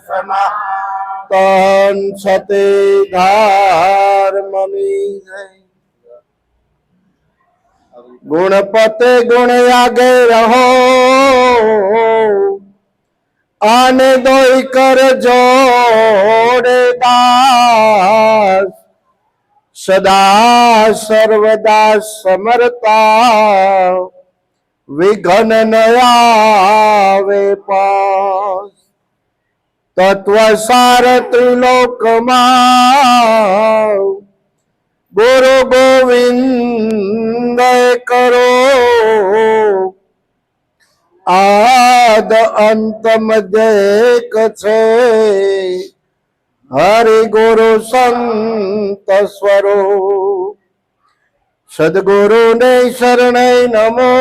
સનાતન સતી ધર્મની જય. ગુણપતે ગુણ આગે રહો આને દોઈ કર જોડે દાસ સદા સર્વદા સમરતા વિઘ્ન ન આવે પાસ. તત્વ સાર ત્રિલોકમાં ગુરુ ગોવિંદ કરો આદ અંત મધ્ય એક છે હરિ ગુરુ સંત સ્વરૂપ. સદગુરુ ને શરણે નમો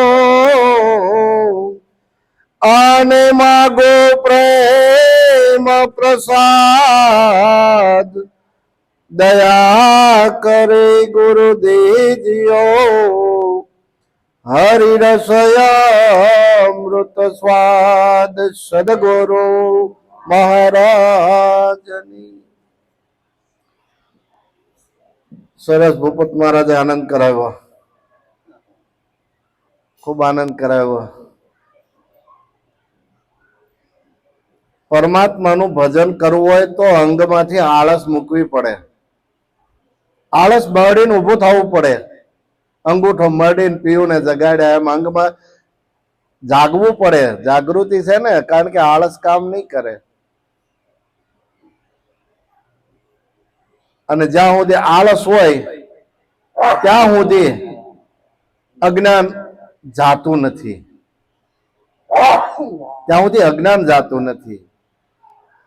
આને માગો પ્રેમ પ્રસાદ દયા કરે ગુરુ દેજ્યો હરિ રસયામૃત સ્વાદ. સદગુરુ મહારાજની. સરસ ભૂપત મહારાજે આનંદ કરાવ્યો, ખૂબ આનંદ કરાવ્યો. પરમાત્માનું ભજન કરવું હોય તો અંગમાંથી આળસ મૂકવી પડે. આળસ બળીને ઊભું થવું પડે. અંગૂઠો મરડીને પીવું ને જગાડ્યા એમ અંગમાં જાગવું પડે. જાગૃતિ છે ને, કારણ કે આળસ કામ નહીં કરે. અને જ્યાં સુધી આળસ હોય ત્યાં સુધી અજ્ઞાન જાતું નથી. ત્યાં સુધી અજ્ઞાન જાતું નથી.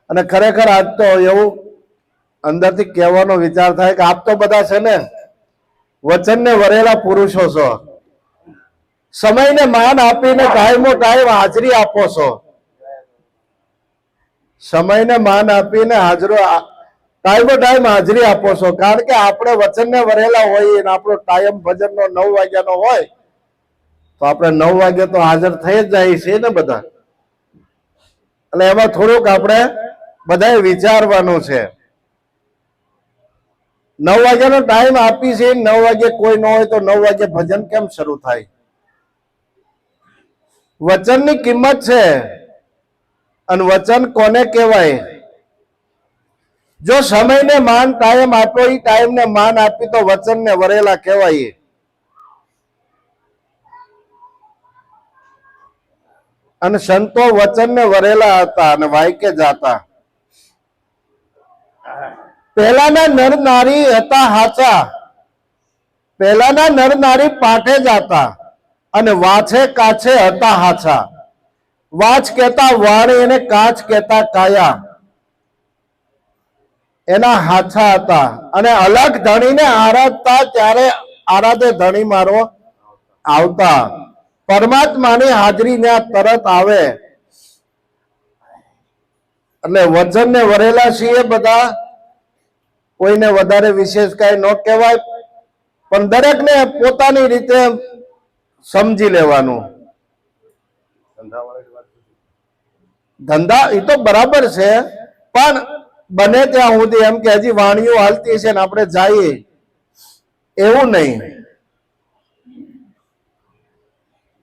અને ખરેખર આજ તો એવું અંદરથી કહેવાનો વિચાર થાય કે આપ તો બધા છે ને વચનને વરેલા પુરુષો છો. સમયને માન આપીને ટાઈમો ટાઈમ હાજરી આપો છો. સમયને માન આપીને ટાઈમો ટાઈમ હાજરી આપો છો. કારણ કે આપણે વચનને વરેલા હોઈએ ને આપણો ટાઈમ ભજનનો 9 વાગ્યાનો હોય તો આપણે 9 વાગે તો હાજર થઈ જ જાય છે ને બધા. એટલે એમાં થોડુંક આપણે બધાએ વિચારવાનું છે. 9 વાગ્યાનો ટાઈમ આપી છે, 9 વાગે કોઈ ન હોય તો 9 વાગે ભજન કેમ શરૂ થાય? વચનની કિંમત છે. અને વચન કોને કહેવાય? જો સમયને માન ટાઈમ આપ્યો, એ ટાઈમને માન આપી તો વચનને વરેલા કહેવાય. અને સંતો વચનને વરેલા હતા અને વાયકે જાતા. પહેલાના નર નારી હતા હાચા. પહેલાના નર નારી પાઠે જાતા અને વાછે કાછે હતા હાચા. વાચ કહેતા વાણી અને કાચ કહેતા કાયા. એના હાચા હતા. અને અલગ ધણીને આરાધતા ત્યારે આરાધે ધણી મારો આવતા. પરમાત્માની હાજરી ત્યાં તરત આવે. એટલે વચનને વરેલા છીએ બધા. કોઈને વધારે વિશેષ કઈ ન કહેવાય, પણ દરેકને પોતાની રીતે સમજી લેવાનું. ધંધા એ તો બરાબર છે, પણ બને ત્યાં સુધી એમ કે હજી વાણીઓ હાલતી છે ને આપણે જઈએ એવું નહીં.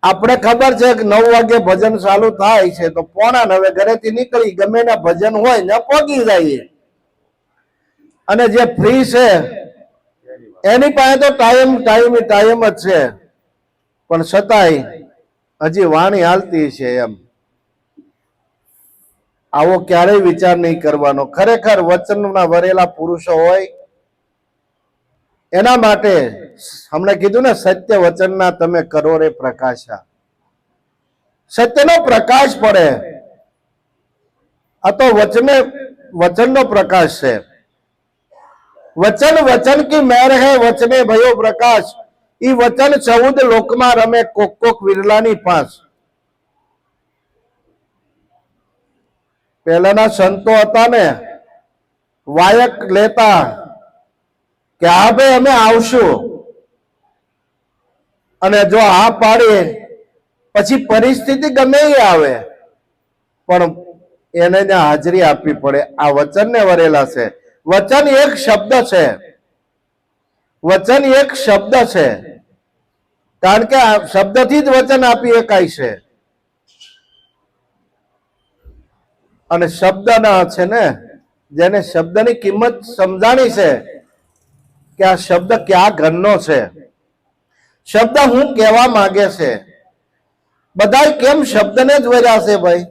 આપણે ખબર છે કે 9 વાગે ભજન ચાલુ થાય છે તો 8:45 ઘરેથી નીકળી ગમે ના ભજન હોય ને પહોંચી જઈએ. અને જે ફ્રી છે એની પાસે તો ટાઈમ જ છે, પણ છતાંય હજી વાણી હાલતી છે એમ. આવો ક્યારેય વિચાર નહીં કરવાનો. ખરેખર વચનના વરેલા પુરુષો હોય એના માટે હમણાં કીધું ને, સત્ય વચનના તમે કરો રે પ્રકાશા. સત્યનો પ્રકાશ પડે. આ તો વચનનો પ્રકાશ છે. વચન વચન કી મેર હે વચને ભયો પ્રકાશ. ઈ વચન 14 લોકમાં રમે કોક વિરલાની પાસ. પહેલાના સંતો હતા ને, વાયક લેતા કે હા ભાઈ અમે આવશું, અને જો હા પાડીએ પછી પરિસ્થિતિ ગમે એ આવે પણ એને ત્યાં હાજરી આપવી પડે. આ વચનને વરેલા છે. વચન એક શબ્દ છે. વચન એક શબ્દ છે, કારણ કે આ શબ્દથી જ વચન આપી શકાય છે. અને શબ્દના છે ને, જેને શબ્દની કિંમત સમજાણી છે કે આ શબ્દ ક્યાં ઘરનો છે, શબ્દ હું કહેવા માંગે છે. બધા કેમ શબ્દને જ વર્યા છે ભાઈ?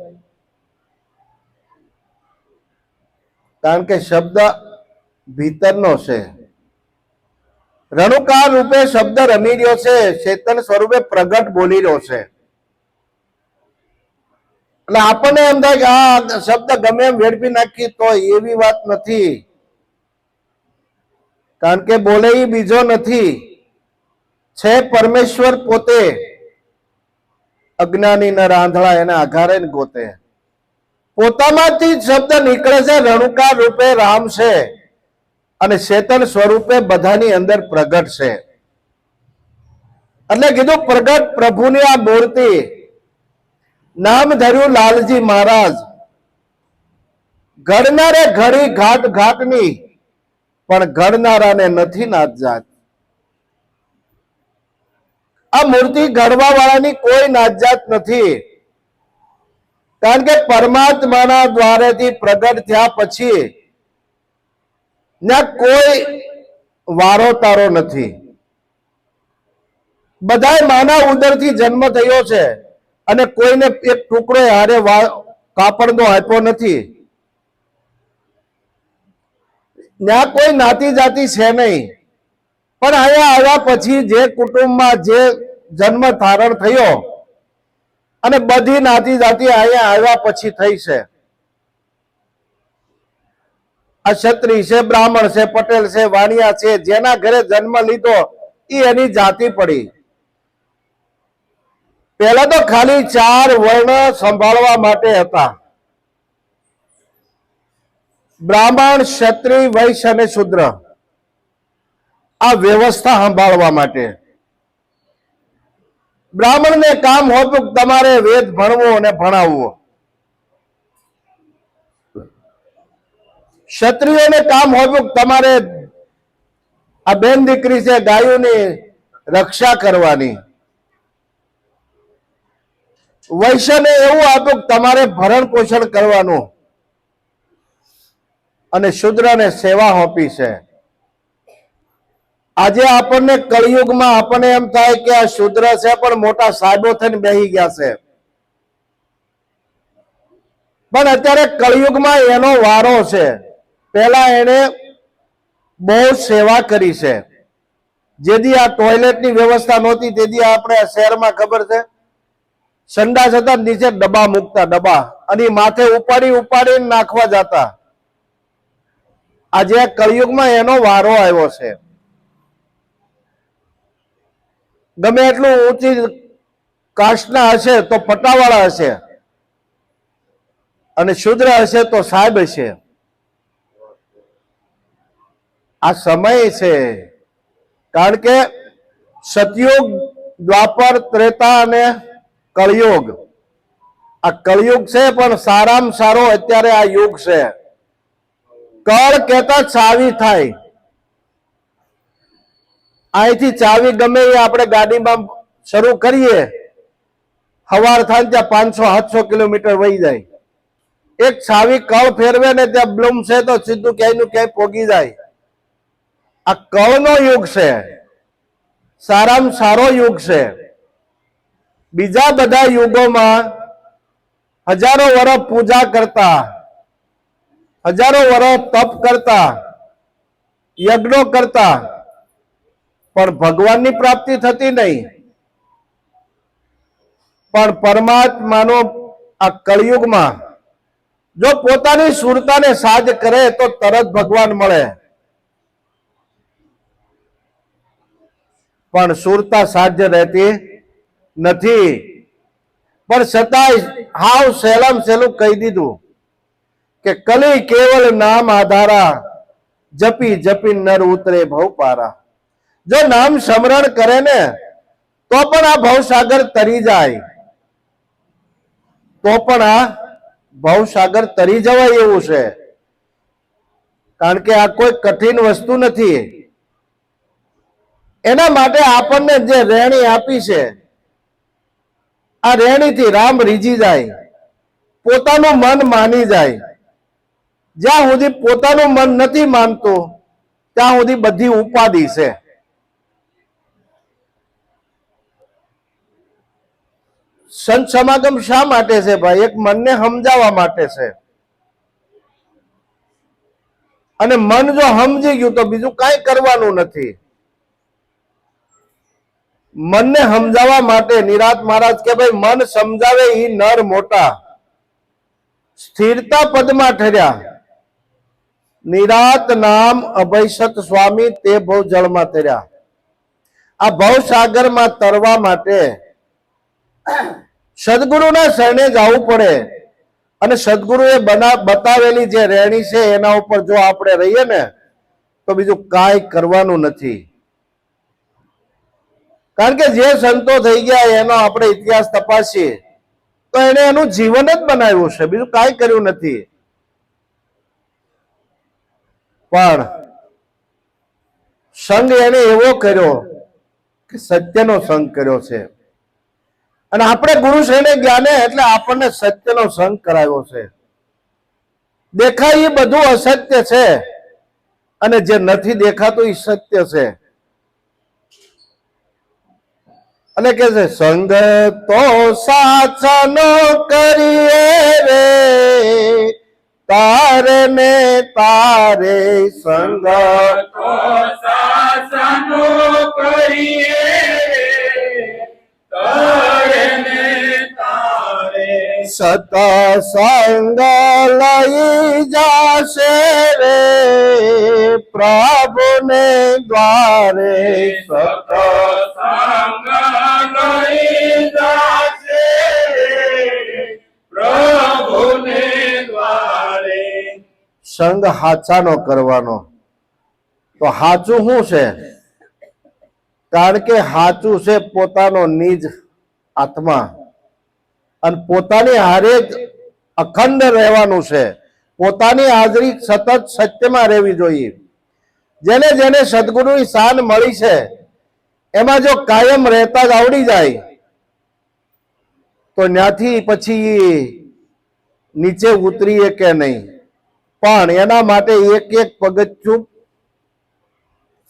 કારણ કે શબ્દ ભીતરનો છે. રણુકાર રૂપે શબ્દ રમી રહ્યો છે, ચેતન સ્વરૂપે પ્રગટ બોલી રહ્યો છે. એટલે આપણને એમ થાય કે આ શબ્દ ગમે એમ વેડફી નાખી, તો એવી વાત નથી. કારણ કે બોલે એ બીજો નથી, છે પરમેશ્વર પોતે. અજ્ઞાની ન રાંધળા એને આઘારે ને ગોતે. પોતામાંથી જ શબ્દ નીકળે છે. રણુકાર રૂપે રામ છે અને ચેતન સ્વરૂપે બધાની અંદર પ્રગટ છે. એટલે કીધું પ્રગટ પ્રભુની આ મૂર્તિ. નામ ધર્યું લાલજી મહારાજ. ઘડનારે ઘડી ઘાટ ઘાટની, પણ ઘડનારાને નથી નાત જાત. આ મૂર્તિ ઘડવા વાળાની કોઈ નાત જાત નથી. કારણ કે પરમાત્માના દ્વારેથી પ્રગટ થયા પછી ત્યાં કોઈ વારો તારો નથી. બધાય માના ઉદરથી જન્મ થયો છે અને કોઈને એક ટુકડો હારે કાપડનો આપ્યો નથી. ત્યાં કોઈ નાતી જાતિ છે નહીં. પણ અહીંયા આવ્યા પછી જે કુટુંબમાં જે જન્મ ધારણ થયો, અને બધી નાતી જાતિ અહીંયા આવ્યા પછી થઈ છે. આ ક્ષત્રિય છે, બ્રાહ્મણ છે, પટેલ છે, વાણિયા છે, જેના ઘરે જન્મ લીધો એ એની જાતિ પડી. પહેલા તો ખાલી 4 વર્ણ સંભાળવા માટે હતા: બ્રાહ્મણ, ક્ષત્રિય, વૈશ્ય અને શૂદ્ર. આ વ્યવસ્થા સંભાળવા માટે. બ્રાહ્મણને કામ હોતું તમારે વેદ ભણવો અને ભણાવવો. ક્ષત્રિયોને કામ હોતું તમારે આ બેન દીકરી છે ગાયોની રક્ષા કરવાની. વૈશ્યને એવું હતું તમારે ભરણ પોષણ કરવાનું. અને શૂદ્રને સેવા હોપી છે. આજે આપણને કળિયુગમાં આપણને એમ થાય કે આ શૂદ્ર છે, પણ મોટા સાહેબો થઈને બેસી ગયા છે. પણ અત્યારે કળિયુગમાં એનો વારો છે. પહેલા એને બહુ સેવા કરી છે. જેથી આ ટોયલેટની વ્યવસ્થા નહોતી, તેથી આપણે શહેરમાં ખબર છે સંડાસ હતા, નીચે ડબ્બા મૂકતા, ડબ્બા, અને માથે ઉપાડી ઉપાડીને નાખવા જતા. આજે કળિયુગમાં એનો વારો આવ્યો છે. ગમે એટલું ઊંચી કાસ્ટના હશે તો પટાવાળા હશે, અને શૂદ્ર હશે તો સાહેબ હશે. આ સમય છે. કારણ કે સતયુગ, દ્વાપર, ત્રેતા અને કળિયુગ. આ કળિયુગ છે, પણ સારામાં સારો અત્યારે આ યુગ છે. કળ કહેતા ચાવી થાય. અહીંથી ચાવી ગમે એ આપણે ગાડીમાં શરૂ કરીએ, સવાર થાય ત્યાં 500-700 કિલોમીટર વહી જાય. એક ચાવી કળ ફેરવે ને ત્યાં બ્લૂમ છે તો સીધું ક્યાંયનું ક્યાંય પોગી જાય. આ કળનો યુગ છે. સારામાં સારો યુગ છે. બીજા બધા યુગોમાં હજારો વર્ષ પૂજા કરતા, હજારો વર્ષ તપ કરતા, યજ્ઞો કરતા, પણ ભગવાનની પ્રાપ્તિ થતી નહીં. પણ પરમાત્માનો આ કળિયુગમાં જો પોતાની સુરતાને સાજ કરે તો તરત ભગવાન મળે. પણ સુરતા સાધ્ય રહેતી નથી. પણ છતાંય હાવ સહેલામ સહેલું કહી દીધું કે કલી કેવલ નામ આધારા, જપી જપી નર ઉતરે ભવ પારા. જો નામ સ્મરણ કરે ને તો પણ આ ભવસાગર તરી જાય, તો પણ આ ભવસાગર તરી જવાય એવું છે, કારણ કે આ કોઈ કઠિન વસ્તુ નથી. એના માટે આપણને જે રેણી આપી છે, આ રેણીથી રામ રીઝી જાય, પોતાનું મન માની જાય. જ્યાં સુધી પોતાનું મન નથી માનતું ત્યાં સુધી બધી ઉપાધિ છે. સંત સમાગમ શા માટે છે ભાઈ? એક મનને સમજાવવા માટે છે. અને મન જો સમજી ગયું તો બીજું કાંઈ કરવાનું નથી. મનને સમજાવવા માટે નિરાત મહારાજ કે ભાઈ મન સમજાવે ઈ નર મોટા, સ્થિરતા પદમાં ઠર્યા. નિરાત નામ અભયસત સ્વામી તે ભવ જળમાં તર્યા. આ ભવસાગરમાં તરવા માટે સદગુરુના શરણે જવું પડે. અને સદગુરુએ બતાવેલી જે રેણી છે એના ઉપર જો આપણે રહીએ ને તો બીજું કાંઈ કરવાનું નથી. કારણ કે જે સંતો થઈ ગયા એનો આપણે ઇતિહાસ તપાસીએ તો એને એનું જીવન જ બનાવ્યું છે, બીજું કાંઈ કર્યું નથી. પણ સંગ એને એવો કર્યો કે સત્યનો સંગ કર્યો છે. અને આપણે ગુરુ શરણે ગયા ને એટલે આપણને સત્યનો સંગ કરાવ્યો છે. દેખાય એ બધું અસત્ય છે અને જે નથી દેખાતું એ સત્ય છે. અને કે છે સંગ તો સાચનો કરીએ રે, તારે ને તારે સંગ તો સાચનો કરીએ રે, તારે ને તારે સત સંગ લઈ જાશે રે, પ્રભુને દ્વારે સત સંગ લઈ જાશે પ્રભુને દ્વારે. સંગ હાચાનો કરવાનો. તો હાચું શું છે? કારણ કે હાચું છે પોતાનો નિજ આત્મા, અને પોતાની હારે જ અખંડ રહેવાનું છે. પોતાની હાજરી સતત સત્યમાં રહેવી જોઈએ. જેને જેને સદગુરુની શાન મળી છે એમાં જો કાયમ રહેતા જ આવડી જાય તો ત્યાંથી પછી નીચે ઉતરીએ કે નહીં. પણ એના માટે એક એક પગથિયું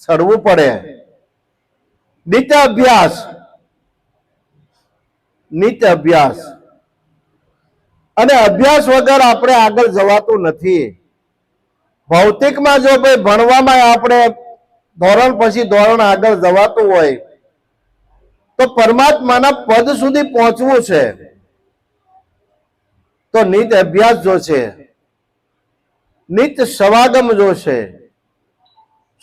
ચડવું પડે. નિત્ય અભ્યાસ, નિત્ય અભ્યાસ. અને અભ્યાસ વગર આપણે આગળ જવાતું નથી. ભૌતિકમાં જો ભાઈ ભણવામાં આપણે ધોરણ પછી ધોરણ આગળ જવાતું હોય તો પરમાત્માના પદ સુધી પહોંચવું છે તો નિત્ય અભ્યાસ જોશે, નિત્ય સમાગમ જોશે.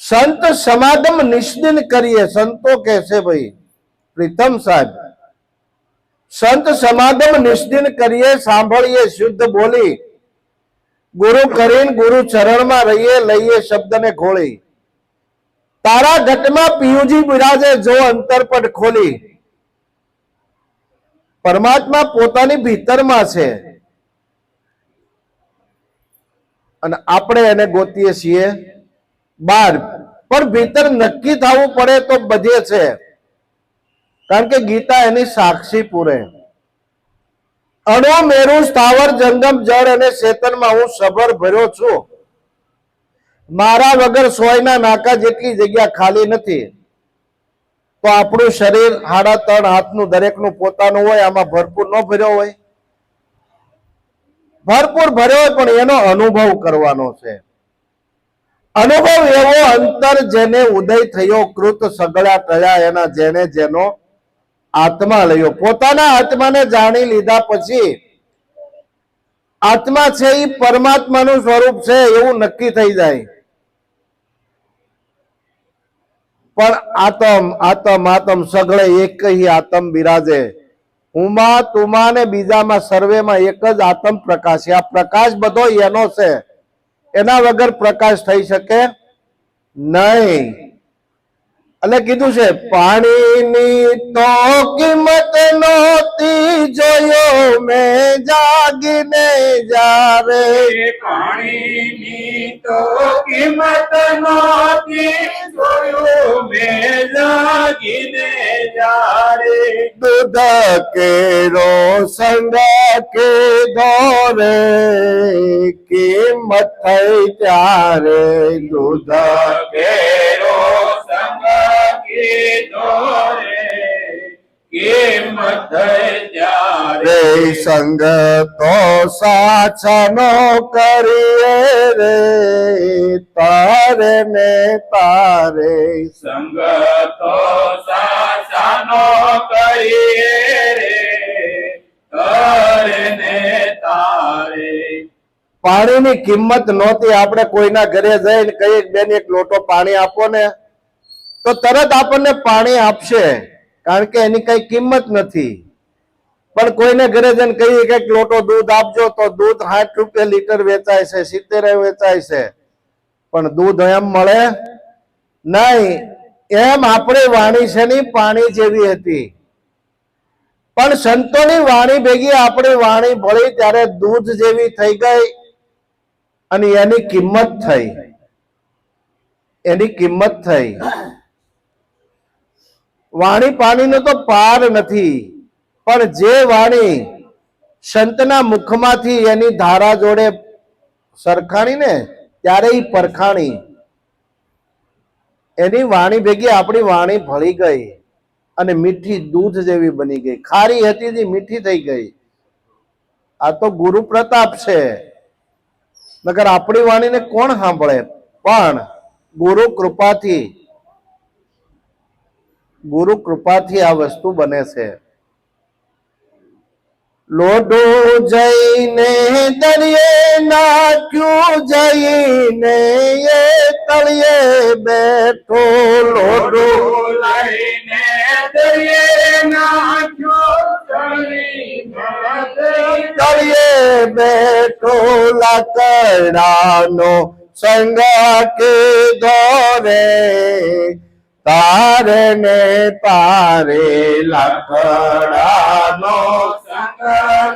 સંત સમાગમ નિષ્દિન કરીએ. સંતો કે છે ભાઈ પ્રીતમ સાહેબ, સંત સમાગમ નિષ્દિન કરીએ, સાંભળીએ શુદ્ધ બોલી, ગુરુ કરીને ગુરુ ચરણમાં રહીએ, લઈએ શબ્દને ખોળી. તારા ઘટમાં પિયુજી બિરાજે જો અંતરપટ ખોલી. પરમાત્મા પોતાની ભીતરમાં છે અને આપણે એને ગોતીએ છીએ બહાર. પણ ભીતર નક્કી થવું પડે તો બધે છે. કારણ કે ગીતા એની સાક્ષી પૂરે. અણુ મેરુ સ્થાવર જંગમ જળ અને ચેતનમાં હું સબર ભર્યો છું. મારા વગર સોયના નાકા જેટલી જગ્યા ખાલી નથી. તો આપણું શરીર 3.5 હાથનું દરેકનું પોતાનું હોય, આમાં ભરપૂર ન ભર્યો હોય? ભરપૂર ભર્યો હોય, પણ એનો અનુભવ કરવાનો છે. અનુભવ એવો અંતર જેને ઉદય થયો, કૃત સગળા ટળ્યા એના જેને જેનો આત્મા લયો. પોતાના આત્માને જાણી લીધા પછી આત્મા છે એ પરમાત્માનું સ્વરૂપ છે એવું નક્કી થઈ જાય. પણ આતમ આતમ આતમ સગળે એક ही આતમ બિરાજે. ઉમા તુમા ને બીજામાં સર્વેમાં એક જ આત્મ પ્રકાશ છે. આ પ્રકાશ બધો એનો છે, એના વગર પ્રકાશ થઈ શકે નહીં. એટલે કીધું છે પાણીની તો કિંમત નહોતી જોયો મેં જાગી જાગીને જારે પાણીની તો કિંમત નહોતી જોયું મેં જાગીને જ્યારે દૂધ કેરો સંગ કે દોરે કિંમત થઈ ત્યારે દૂધ કેરો સંગ કીધો રે કિંમત ત્યારે રે સંગ તો સાચનો કરીએ રે તારે ને તારે સંગતો સાચાનો કરીએ રે તારે ને તારે પાણીની કિંમત નહોતી. આપણે કોઈના ઘરે જઈને કહીએ બેન એક લોટો પાણી આપો ને તો તરત આપણને પાણી આપશે, કારણ કે એની કઈ કિંમત નથી. પણ કોઈને ઘરે જઈને કહીએ કે એક લોટો દૂધ આપજો તો દૂધ 60 રૂપિયા લીટર વેચાય છે, 70 વેચાય છે, પણ દૂધ એમ મળે નહીં. એમ આપણી વાણી છે ની પાણી જેવી હતી. પણ સંતોની વાણી ભેગી આપણી વાણી ભળી ત્યારે દૂધ જેવી થઈ ગઈ અને એની કિંમત થઈ. એની કિંમત થઈ. વાણી પાણીનો તો પાર નથી, પણ જે વાણી સંતના મુખમાંથી એની ધારા જોડે સરખાણી ને ત્યારે ઈ પરખાણી. એની વાણી ભેગી આપણી વાણી ભળી ગઈ અને મીઠી દૂધ જેવી બની ગઈ. ખારી હતી જે મીઠી થઈ ગઈ. આ તો ગુરુ પ્રતાપ છે, નકર આપણી વાણીને કોણ સાંભળે? પણ ગુરુ કૃપાથી આ વસ્તુ બને છે. લોઢો જઈને દરિયે નાખ્યું, જઈને એ તળિયે બેઠો. લોઢો લઈને દરિયે નાખ્યો તળિયે બેઠો. લાકડાનો સંગ કીધો રે તારે ને તારે લાકડાનો સંગ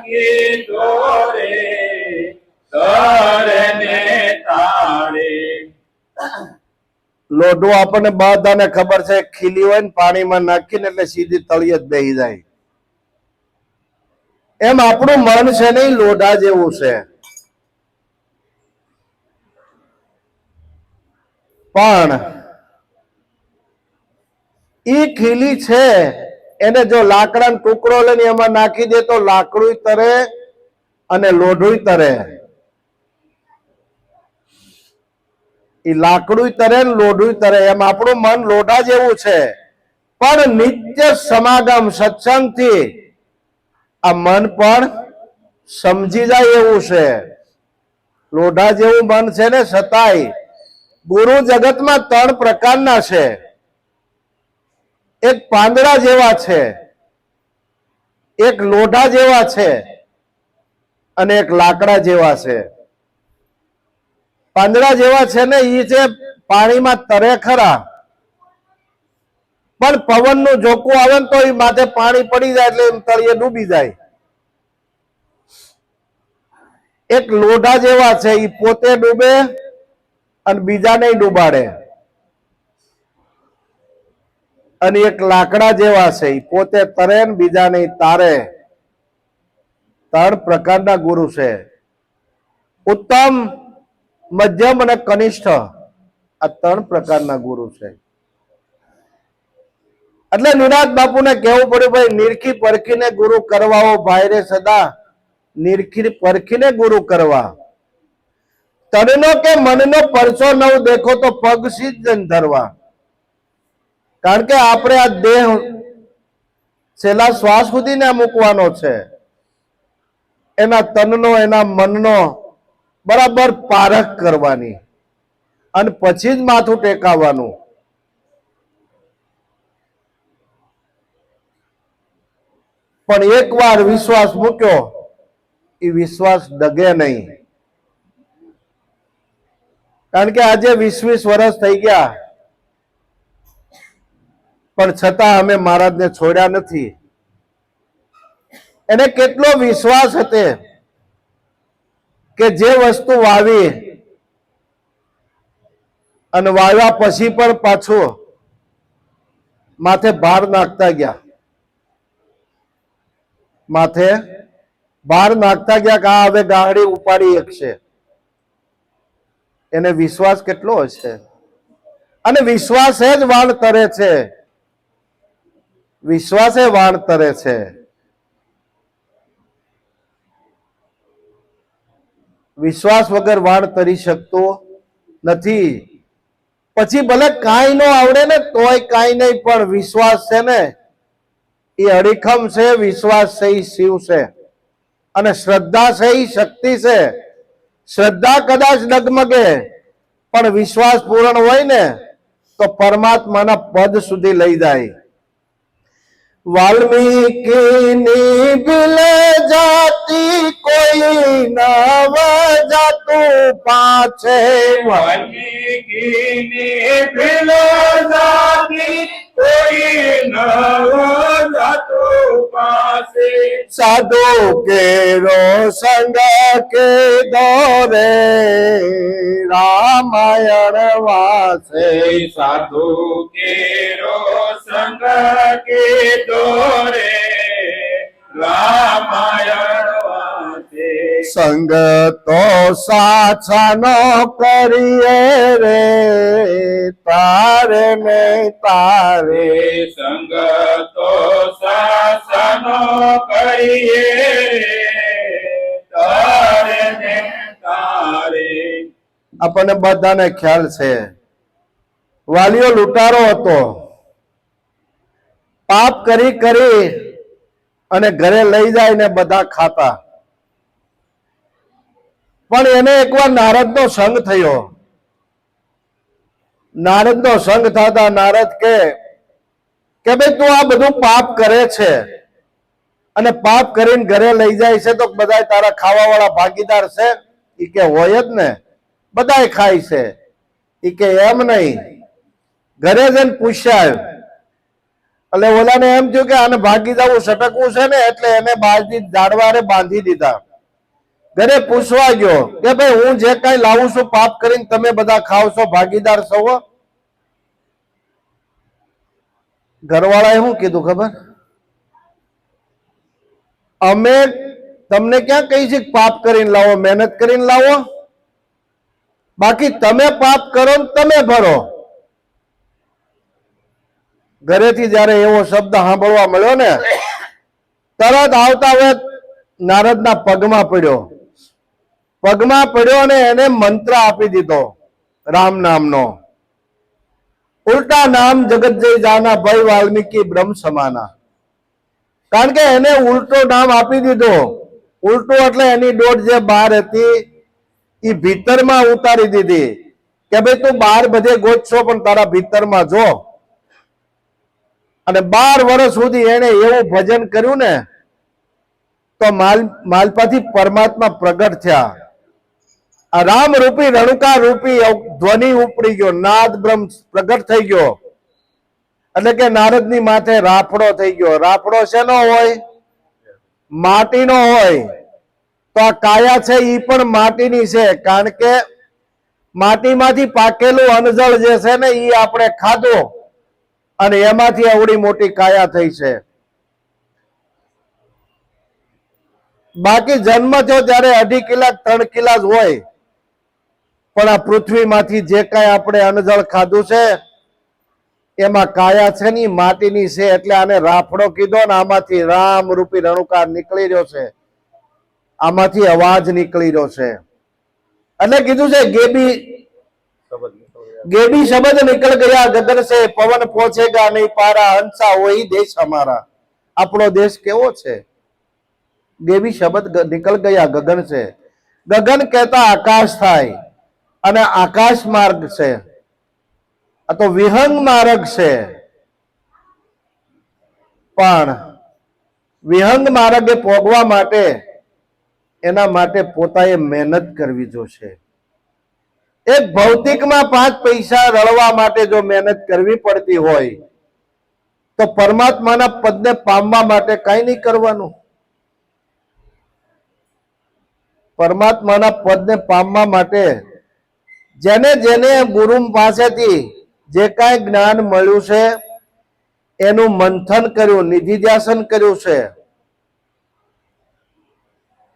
કીધો રે તારે ને તારે લોઢો આપણને બધાને ખબર છે, ખીલી હોય ને પાણીમાં નાખીને એટલે સીધી તળિયે જ બેહી જાય. એમ આપણું મન છે નહીં, લોઢા જેવું છે. પણ ઈ ખીલી છે એને જો લાકડાનો ટુકડો લઈને એમાં નાખી દે તો લાકડું તરે અને લોઢું તરે. ઈ લાકડું તરે ને લોઢું તરે. એમ આપણું મન લોઢા જેવું છે, પણ નિત્ય સમાગમ સત્સંગથી આ મન પણ સમજી જાય એવું છે. લોઢા જેવું મન છે ને, છતાંય ગુરુ જગતમાં 3 પ્રકારના છે. એક પાંદડા જેવા છે, એક લોઢા જેવા છે અને એક લાકડા જેવા છે. પાંદડા જેવા છે ને ઈ છે પાણીમાં તરે ખરા, પણ પવનનું ઝોકું આવે ને તો ઈ માથે પાણી પડી જાય એટલે એમ તળિયે ડૂબી જાય. એક લોઢા જેવા છે, ઈ પોતે ડૂબે અને બીજાને ડૂબાડે. અને એક લાકડા જેવા છે, ઈ પોતે તરે ને બીજાને તારે. 3 પ્રકારના ગુરુ છે, ઉત્તમ, મધ્યમ અને કનિષ્ઠ. આ 3 પ્રકારના ગુરુ છે. એટલે નિરાંત બાપુને કહેવું પડ્યું, ભાઈ નિરખી પરખીને ગુરુ કરવાઓ ભાઈ રે સદા, નિરખી પરખીને ગુરુ કરવા. તનનો કે મનનો પરસો નવ દેખો તો પગ સિદ્ધ ધરવા. કારણ કે આપણે આ દેહ છેલ્લા શ્વાસ સુધીને મૂકવાનો છે. એના તનનો એના મનનો બરાબર પારખ કરવાની અને પછી જ માથું ટેકાવવાનું. પણ એકવાર વિશ્વાસ મૂક્યો એ વિશ્વાસ ડગે નહીં. કારણ કે આજે 20-20 વર્ષ થઈ ગયા, પણ છતાં અમે મહારાજને છોડ્યા નથી. એને કેટલો વિશ્વાસ હતો કે જે વસ્તુ વાવી અને વાવ્યા પછી પણ પાછું માથે ભાર નાખતા ગયા, માથે ભાર નાખતા ગયા કે આ હવે ગાડી ઉપાડી શકશે. એને વિશ્વાસ કેટલો હશે? અને વિશ્વાસે જ વાણ તરે છે, વિશ્વાસે વાણ તરે છે. વિશ્વાસ વગર વાણ તરી શકતો નથી. પછી ભલે કાંઈ ન આવડે ને તોય કાંઈ નહીં, પણ વિશ્વાસ છે ને એ અડીખમ છે. વિશ્વાસ છે એ શિવ છે, અને શ્રદ્ધા છે એ શક્તિ છે. શ્રદ્ધા કદાચ ડગમગે, પણ વિશ્વાસ પૂર્ણ હોય ને તો પરમાત્માના પદ સુધી લઈ જાય. વાલ્મીકીની બિલ જાતી કોઈ નવ જાતું પાછે, વાલ્મીકીની બિલ જાતી કોઈ નવ જાતું પાસે, સાધુ કેરો સંગ કે દોરે રામાયણ વાસે. સાધુ કેરો સંગ કે દોરે રામાયણ વાસે, સંગ તો સાચાનો કરીએ રે તારે ને તારે. સંગ તો સાસનો કરીએ તારે ને તારે. આપણને બધાને ખ્યાલ છે, વાલીઓ લૂંટારો હતો. પાપ કરી કરી અને ઘરે લઈ જાય ને બધા ખાતા. પણ એને એકવાર નારદનો સંગ થયો. નારદનો સંગ થતા નારદ કે ભાઈ તું આ બધું પાપ કરે છે અને પાપ કરીને ઘરે લઈ જાય છે તો બધા તારા ખાવા વાળા ભાગીદાર છે? ઈ કે હોય જ ને, બધાય ખાય છે. ઈ કે એમ નહીં, ઘરે જઈને પૂછ્યા. એટલે ઓલાને એમ થયું કે આને ભાગી જવું સટકવું છે ને, એટલે એને ઝાડવારે બાંધી દીધા. ઘરે પૂછવા ગયો કે ભાઈ હું જે કઈ લાવું છું પાપ કરીને તમે બધા ખાવ છો, ભાગીદાર છો? ઘરવાળાએ શું કીધું ખબર? અમે તમને ક્યાં કહી છે પાપ કરીને લાવો, મહેનત કરીને લાવો? બાકી તમે પાપ કરો ને તમે ભરો. ઘરેથી જયારે એવો શબ્દ સાંભળવા મળ્યો ને, તરત આવતા હવે નારદના પગમાં પડ્યો. પગમાં પડ્યો અને એને મંત્ર આપી દીધો રામ નામનો. ઉલટા નામ જગત જય જાના ભય વાલ્મીકી બ્રહ્મ સમાના. કારણ કે એને ઉલટો નામ આપી દીધો. ઉલટો એટલે એની દોટ જે બહાર હતી એ ભીતરમાં ઉતારી દીધી કે ભાઈ તું બહાર બધે ગોતશો પણ તારા ભીતરમાં જો. અને 12 વર્ષ સુધી એને એવું ભજન કર્યું ને તો માલપાથી પરમાત્મા પ્રગટ થયા. આ રામ રૂપી રણુકા રૂપી ધ્વનિ ઉપડી ગયો, નાદ બ્રહ્મ પ્રગટ થઈ ગયો. એટલે કે નારદની માથે રાફડો થઈ ગયો. રાફડો શેનો હોય? માટીનો હોય. તો આ કાયા છે એ પણ માટીની છે, કારણ કે માટીમાંથી પાકેલું અનજળ જે છે ને એ આપણે ખાધું અને એમાંથી આવડી મોટી કાયા થઈ છે. બાકી જન્મ થયો ત્યારે 2.5 કિલા 3 કિલા જ હોય, પણ આ પૃથ્વીમાંથી જે કાંઈ આપણે અનજળ ખાધું છે એમાં કાયા છે ને માટીની છે. એટલે આને રાફડો કીધો ને આમાંથી રામ રૂપી રણુકાર નીકળી રહ્યો છે, આમાંથી અવાજ નીકળી રહ્યો છે. એટલે કીધું છે गेबी शब्द निकल गया गगन से पवन पहुंचेगा नहीं पारा हंसा वही देश हमारा. આપણો દેશ કેવો છે? गेबी शब्द निकल गया गगन से. गगन कहता आकाश થાય અને આકાશ માર્ગ છે, આ તો વિહંગ માર્ગ છે. પણ વિહંગ માર્ગે પહોંચવા માટે એના માટે પોતાએ મહેનત કરવી જોશે. એક ભૌતિકમાં 5 પૈસા રળવા માટે જો મહેનત કરવી પડતી હોય તો પરમાત્માના પદને પામવા માટે કઈ નહીં કરવાનું. પરમાત્માના પદને પામવા માટે જેને જેને ગુરુ પાસેથી જે કાંઈ જ્ઞાન મળ્યું છે એનું મંથન કર્યું, નિધિધ્યાસન કર્યું છે,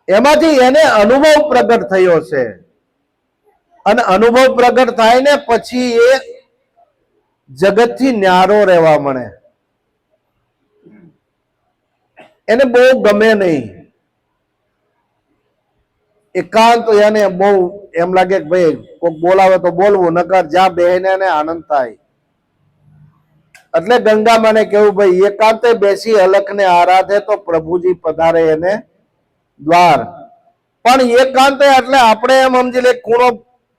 એમાંથી એને અનુભવ પ્રગટ થયો છે. અને અનુભવ પ્રગટ થાય ને પછી એ જગતથી ન્યારો રહેવા મળે. એને બહુ ગમે નહીં. એકાંત એને બહુ એમ લાગે કે ભાઈ કોઈક બોલાવે તો બોલવું, નકર જ્યાં બેહીને એને આનંદ થાય. એટલે ગંગામાને કેવું, ભાઈ એકાંતે બેસી અલખને આરાધે તો પ્રભુજી પધારે એને દ્વાર. પણ એકાંતે એટલે આપણે એમ સમજી લે ખૂણો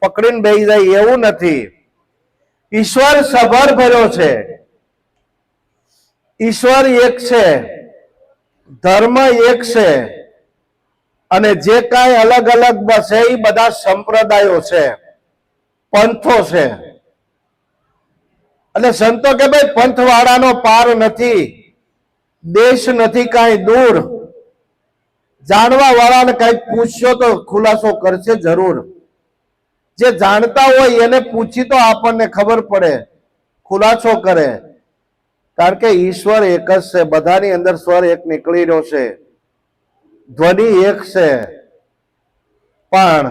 પકડીને બેસી જાય એવું નથી. ઈશ્વર સભર ભર્યો છે, ઈશ્વર એક છે, ધર્મ એક છે, અને જે કાંઈ અલગ અલગ છે એ બધા સંપ્રદાયો છે, પંથો છે. એટલે સંતો કે ભાઈ પંથવાળાનો પાર નથી, દેશ નથી કાંઈ દૂર. જાણવા વાળાને કઈક પૂછશો તો ખુલાસો કરશે જરૂર. જે જાણતા હોય એને પૂછી તો આપણને ખબર પડે, ખુલાસો કરે. કારણ કે ઈશ્વર એક જ છે, બધાની અંદર સ્વર એક નીકળી રહ્યો છે, ધ્વનિ એક છે. પણ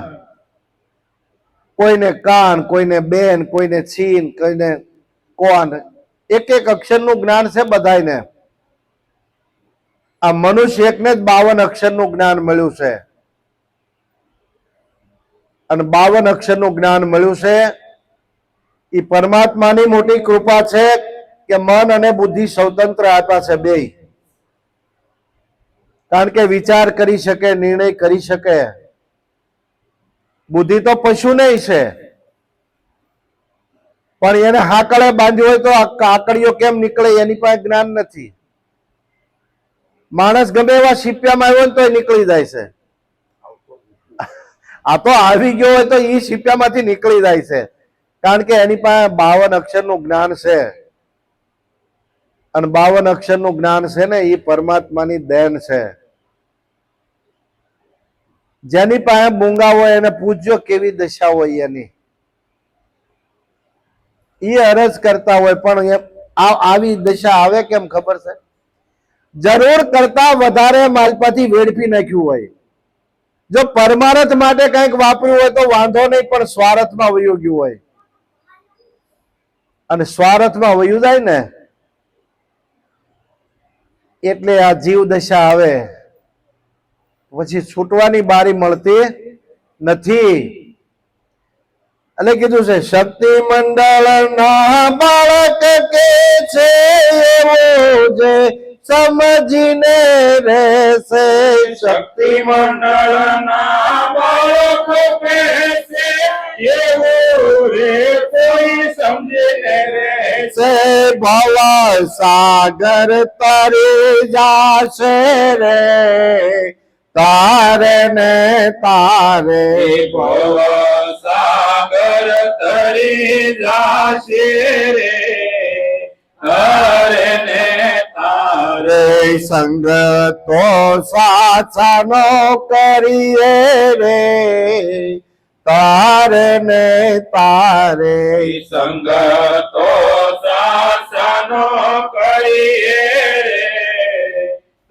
કોઈને કાન, કોઈને બેન, કોઈને છીન, કોઈને કોણ, એક એક અક્ષરનું જ્ઞાન છે બધાને. આ મનુષ્ય એકને જ 52 અક્ષરનું જ્ઞાન મળ્યું છે. અને 52 અક્ષરનું જ્ઞાન મળ્યું છે એ પરમાત્માની મોટી કૃપા છે કે મન અને બુદ્ધિ સ્વતંત્ર આપ્યા છે બે. કારણ કે વિચાર કરી શકે, નિર્ણય કરી શકે. બુદ્ધિ તો પશુ નહીં છે, પણ એને હાકળે બાંધ્યો હોય તો આકડીઓ કેમ નીકળે એની પાસે જ્ઞાન નથી. માણસ ગમે એવા શિપ્યામાં આવ્યો ને તો નીકળી જાય છે. આ તો આવી ગયો હોય તો એ શિપ્યામાંથી નીકળી જાય છે, કારણ કે એની પાસે 52 અક્ષરનું જ્ઞાન છે. અને 52 અક્ષરનું જ્ઞાન છે ને એ પરમાત્માની દેન છે. જેની પાસે મૂંગા હોય એને પૂછજો કેવી દશા હોય એની. એ અરજ કરતા હોય પણ આવી દશા આવે કેમ ખબર છે? જરૂર કરતા વધારે માલપાથી વેડફી નાખ્યું હોય. જો પરમાર્થ માટે કંઈક વાપર્યું હોય તો વાંધો નહીં, પણ સ્વાર્થમાં વયું ગયું હોય અને સ્વાર્થમાં વયું જાય ને એટલે આ જીવ દશા આવે, પછી છૂટવાની બારી મળતી નથી. એટલે કીધું છે શક્તિ મંડળ ના બાળક કે છે એવો જે સમજીને રહેશે. શક્તિ મંડળ ના બાળક કહેશે એવું રે કોઈ સમજીને રહેશે. ભવ સાગર તરી જાશે રે તારે ને તારે. ભવ સાગર તરી જાશે રે તારે ને તારે. સંગ તો સાચાનો કરીએ રે તારે ને તારે. સંગ તો સાસનો કરીએ રે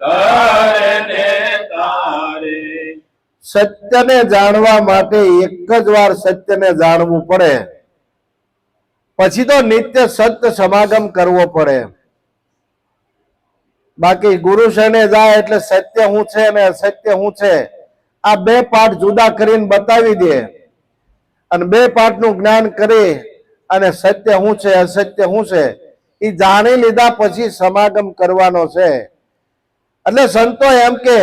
તારે ને તારે. સત્યને જાણવા માટે એક જ વાર સત્યને જાણવું પડે, પછી તો નિત્ય સત્ય સમાગમ કરવો પડે. બાકી ગુરુ શરણે જાય એટલે સત્ય શું છે અને અસત્ય શું છે આ બે પાઠ જુદા કરીને બતાવી દે, અને બે પાઠનું જ્ઞાન કરી અને સત્ય શું છે અસત્ય શું છે એ જાણી લીધા પછી સમાગમ કરવાનો છે. એટલે સંતો એમ કે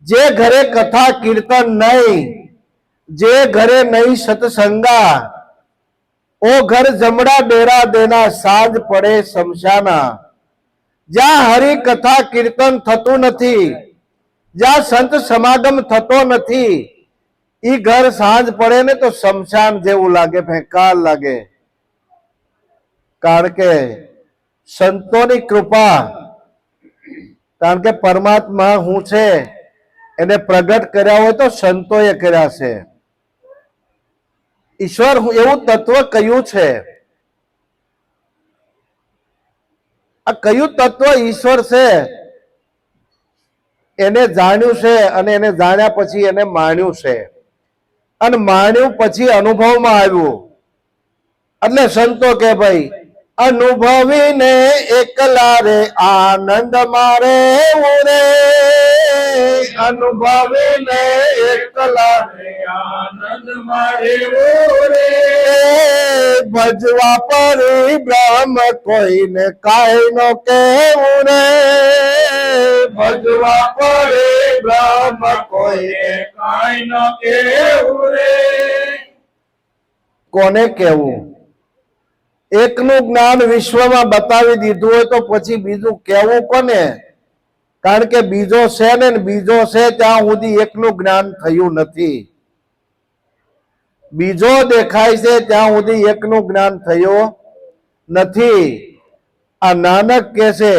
જે ઘરે કથા કીર્તન નહીં, જે ઘરે નહીં સત્સંગા, ઓ ઘર જમડા ડેરા દેના સાંજ પડે શમશાના. જ્યાં હરિ કથા કીર્તન થતું નથી, જ્યાં સંત સમાગમ થતો નથી, ઈ ઘર સાંજ પડે ને તો શમશાન જેવું લાગે, ભેકાર લાગે. કારણ કે સંતોની કૃપા, કારણ કે પરમાત્મા હું છે એને પ્રગટ કર્યા હોય તો સંતોએ કર્યા છે. ઈશ્વર એવું તત્વ કયું છે? આ કયું તત્વ ઈશ્વર છે એને જાણ્યું છે, અને એને જાણ્યા પછી એને માણ્યું છે, અને માણ્યું પછી અનુભવમાં આવ્યું. એટલે સંતો કે ભાઈ અનુભવીને એકલા રે આનંદ મારે રે, અનુભવીને એકલા રે આનંદ મારે રે, ભજવા પરી બ્રહ્મ કોઈને કાંઈ નો કેવું રે, ભજવા પરી બ્રહ્મ કોઈને કાંઈ ન કેવું રે. કોને કેવું? એકનું જ્ઞાન વિશ્વમાં બતાવી દીધું હોય તો પછી બીજું કેવું કોને? કારણ કે બીજો છે ને બીજો છે ત્યાં સુધી એકનું જ્ઞાન થયું નથી. બીજો દેખાય છે ત્યાં સુધી એકનું જ્ઞાન થયું નથી. આ નાનક કે છે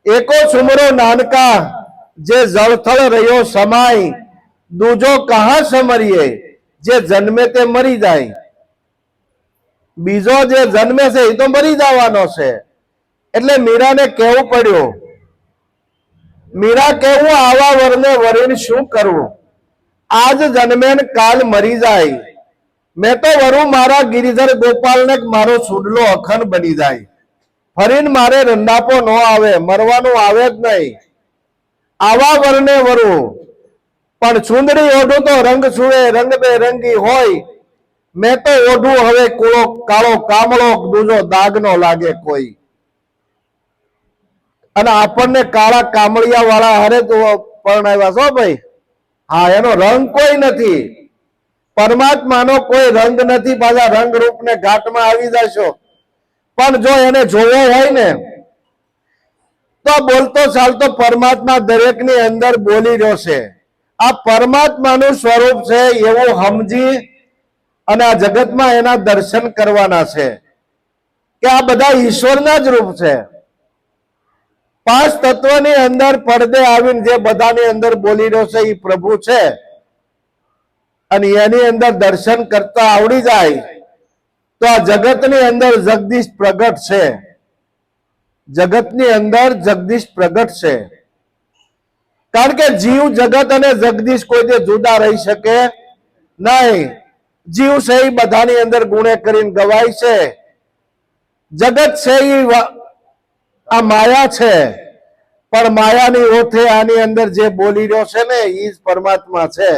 એકો સુમરો નાનકા જે જળથળ રહ્યો સમાય, દૂજો કહા સમરીએ જે જન્મે તે મરી જાય. બીજો જે જન્મે છે એ તો મરી જવાનો છે. એટલે મીરાને કહેવું પડ્યું, મીરા કેવું આવા વરને વરીને શું કરવું? આજ જન્મે ને કાલ મરી જાય. મેં તો વરું મારા ગિરિધર ગોપાલને મારો સુડલો અખંડ બની જાય. ફરીને મારે રંડાપો ન આવે, મરવાનું આવે જ નહીં. આવા વરને વરું પણ ચુંદડી ઓઢું તો રંગ સુવે રંગ બેરંગી હોય. મેં તો ઓઢું હવે કુળો કાળો કામળો, દૂજો દાગ નો લાગે કોઈ. અને આપણને કાળા કામળિયા વાળા હારે તો પરણાવ્યા છો ભાઈ. હા, એનો રંગ કોઈ નથી. પરમાત્માનો કોઈ રંગ નથી. પાછા રંગ રૂપ ને ઘાટમાં આવી જશો. પણ જો એને જોવો હોય ને તો બોલતો ચાલતો પરમાત્મા દરેકની અંદર બોલી રહ્યો છે. આ પરમાત્માનું સ્વરૂપ છે એવું સમજી અને આ જગતમાં એના દર્શન કરવાના છે કે આ બધા ઈશ્વરના જ રૂપ છે. પાંચ તત્વની અંદર પડદે આવીને જે બધાની અંદર બોલી રહ્યો છે એ પ્રભુ છે. અને એની અંદર દર્શન કરતા આવડી જાય તો આ જગતની અંદર જગદીશ પ્રગટ છે. જગતની અંદર જગદીશ પ્રગટ છે. કારણ કે જીવ જગત અને જગદીશ કોઈ જુદા રહી શકે નહીં. જીવ છે એ બધાની અંદર ગુણે કરીને ગવાય છે. જગત છે એ આ માયા છે, પણ માયાની ઓથે આની અંદર જે બોલી રહ્યો છે ને એ જ પરમાત્મા છે.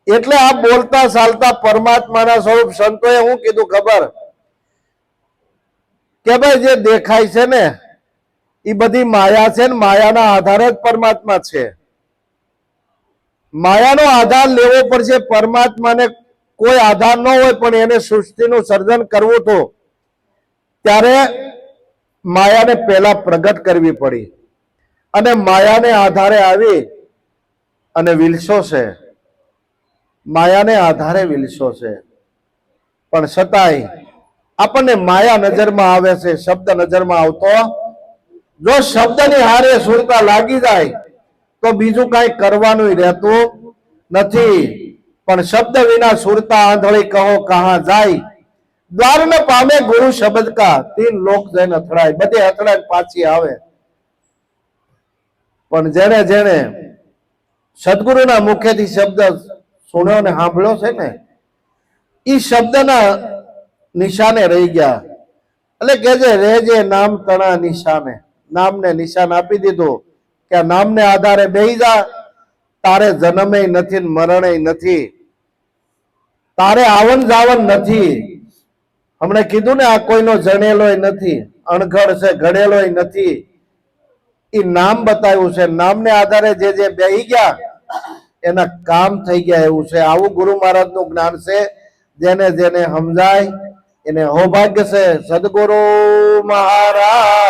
એટલે આ બોલતા ચાલતા પરમાત્માના સ્વરૂપ સંતોએ શું કીધું ખબર? કે ભાઈ જે દેખાય છે ને એ બધી માયા છે ને માયાના આધારે જ પરમાત્મા છે. માયાનો આધાર લેવો પડશે. પરમાત્માને કોઈ આધાર ન હોય પણ એને સૃષ્ટિનું સર્જન કરવું હતું ત્યારે માયાને પહેલા પ્રગટ કરવી પડી અને માયાને આધારે આવી અને વિલસો છે. માયાને આધારે વિલસો છે. પણ છતાંય આપણને માયા નજરમાં આવે છે, શબ્દ નજરમાં આવતો. જો શબ્દની હારે સુરતા લાગી જાય તો બીજું કઈ કરવાનું રહેતું નથી. પણ શબ્દ વિના સુરતા આંધળી કહો કહા જાય, દ્વાર ન પામે ગુરુ શબ્દ કા, તીન લોક જઈને અથડાય. બધે અથડાય પાછી આવે. પણ જેને જેને સદગુરુના મુખેથી શબ્દ સુણ્યો ને સાંભળ્યો છે ને એ શબ્દના નિશાને રહી ગયા. એટલે કે જે રેજે નામ તણા નિશાને, નામને નિશાન આપી દીધું કે આ નામને આધારે બેહી જા. તારે જન્મે નથી ને મરણે નથી, તારે આવન જાવન નથી. હમણે કીધું ને આ કોઈનો જણેલોય નથી, અણઘડ છે, ઘડેલોય નથી. એ નામ બતાવ્યું છે. નામને આધારે જે જે બેહી ગયા એના કામ થઈ ગયા એવું છે. આવું ગુરુ મહારાજ નું જ્ઞાન છે. જેને જેને સમજાય એને સૌભાગ્ય છે. સદગુરુ મહારાજની